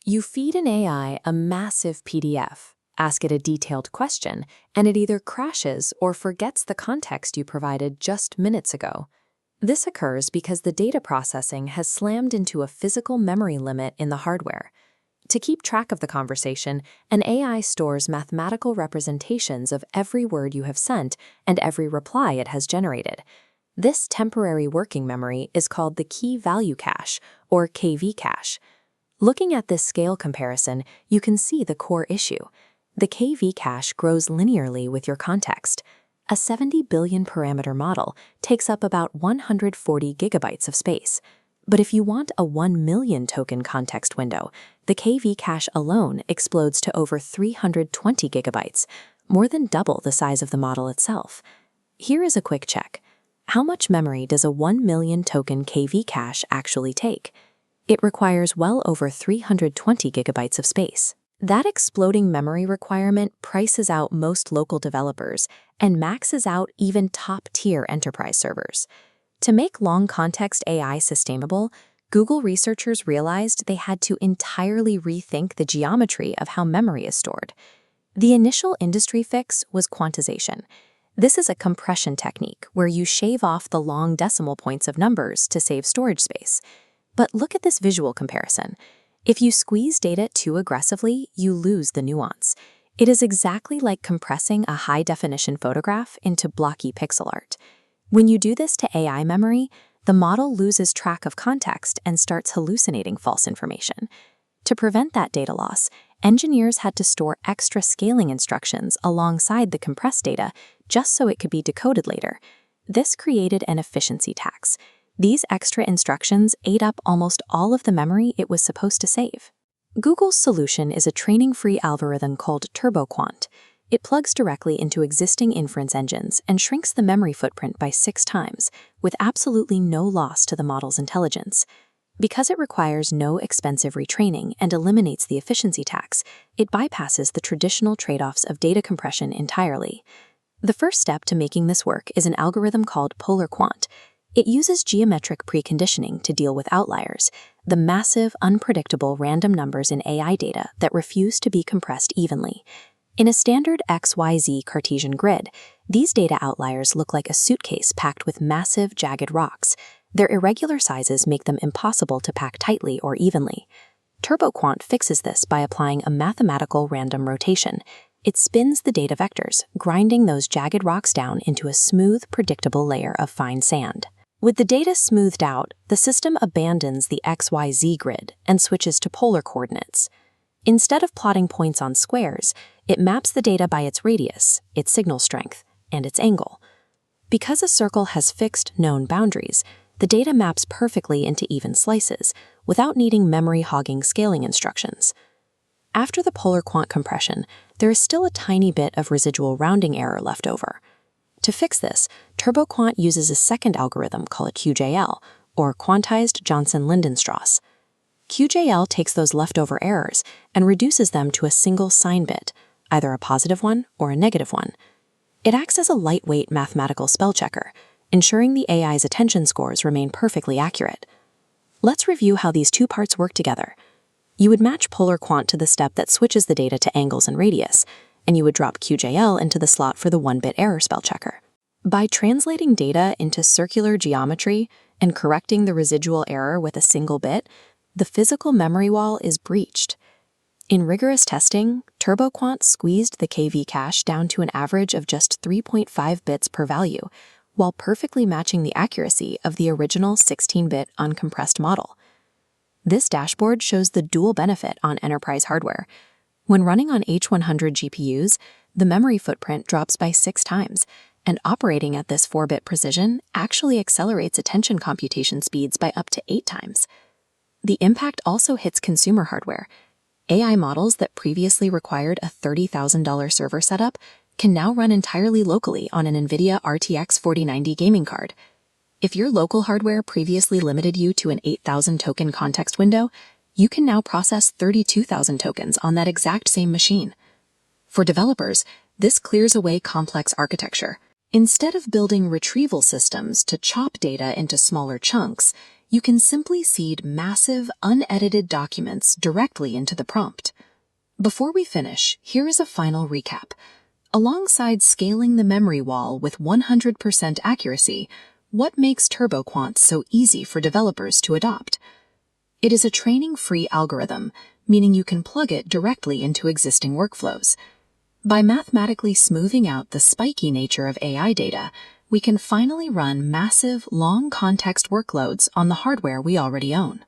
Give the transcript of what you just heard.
You feed an AI a massive PDF, ask it a detailed question, and it either crashes or forgets the context you provided just minutes ago. This occurs because the data processing has slammed into a physical memory limit in the hardware. To keep track of the conversation, an AI stores mathematical representations of every word you have sent and every reply it has generated. This temporary working memory is called the key value cache, or KV cache. Looking at this scale comparison, you can see the core issue. The KV cache grows linearly with your context. A 70 billion parameter model takes up about 140 gigabytes of space. But if you want a 1 million token context window, the KV cache alone explodes to over 320 gigabytes, more than double the size of the model itself. Here is a quick check. How much memory does a 1 million token KV cache actually take? It requires well over 320 gigabytes of space. That exploding memory requirement prices out most local developers and maxes out even top-tier enterprise servers. To make long-context AI sustainable, Google researchers realized they had to entirely rethink the geometry of how memory is stored. The initial industry fix was quantization. This is a compression technique where you shave off the long decimal points of numbers to save storage space. But look at this visual comparison. If you squeeze data too aggressively, you lose the nuance. It is exactly like compressing a high-definition photograph into blocky pixel art. When you do this to AI memory, the model loses track of context and starts hallucinating false information. To prevent that data loss, engineers had to store extra scaling instructions alongside the compressed data just so it could be decoded later. This created an efficiency tax. These extra instructions ate up almost all of the memory it was supposed to save. Google's solution is a training-free algorithm called TurboQuant. It plugs directly into existing inference engines and shrinks the memory footprint by 6 times, with absolutely no loss to the model's intelligence. Because it requires no expensive retraining and eliminates the efficiency tax, it bypasses the traditional trade-offs of data compression entirely. The first step to making this work is an algorithm called Polar Quant. It uses geometric preconditioning to deal with outliers, the massive, unpredictable random numbers in AI data that refuse to be compressed evenly. In a standard XYZ Cartesian grid, these data outliers look like a suitcase packed with massive, jagged rocks. Their irregular sizes make them impossible to pack tightly or evenly. TurboQuant fixes this by applying a mathematical random rotation. It spins the data vectors, grinding those jagged rocks down into a smooth, predictable layer of fine sand. With the data smoothed out, the system abandons the XYZ grid and switches to polar coordinates. Instead of plotting points on squares, it maps the data by its radius, its signal strength, and its angle. Because a circle has fixed, known boundaries, the data maps perfectly into even slices, without needing memory-hogging scaling instructions. After the Polar Quant compression, there is still a tiny bit of residual rounding error left over. To fix this, TurboQuant uses a second algorithm called QJL, or Quantized Johnson-Lindenstrass. QJL takes those leftover errors and reduces them to a single sign bit, either a positive one or a negative one. It acts as a lightweight mathematical spell checker, ensuring the AI's attention scores remain perfectly accurate. Let's review how these two parts work together. You would match Polar Quant to the step that switches the data to angles and radius, and you would drop QJL into the slot for the 1-bit error spell checker. By translating data into circular geometry and correcting the residual error with a single bit, the physical memory wall is breached. In rigorous testing, TurboQuant squeezed the KV cache down to an average of just 3.5 bits per value, while perfectly matching the accuracy of the original 16-bit uncompressed model. This dashboard shows the dual benefit on enterprise hardware. When running on H100 GPUs, the memory footprint drops by 6 times, and operating at this 4-bit precision actually accelerates attention computation speeds by up to 8 times. The impact also hits consumer hardware. AI models that previously required a $30,000 server setup can now run entirely locally on an NVIDIA RTX 4090 gaming card. If your local hardware previously limited you to an 8,000 token context window, you can now process 32,000 tokens on that exact same machine. For developers, this clears away complex architecture. Instead of building retrieval systems to chop data into smaller chunks, you can simply seed massive, unedited documents directly into the prompt. Before we finish, here is a final recap. Alongside scaling the memory wall with 100% accuracy, what makes TurboQuant so easy for developers to adopt? It is a training-free algorithm, meaning you can plug it directly into existing workflows. By mathematically smoothing out the spiky nature of AI data, we can finally run massive, long-context workloads on the hardware we already own.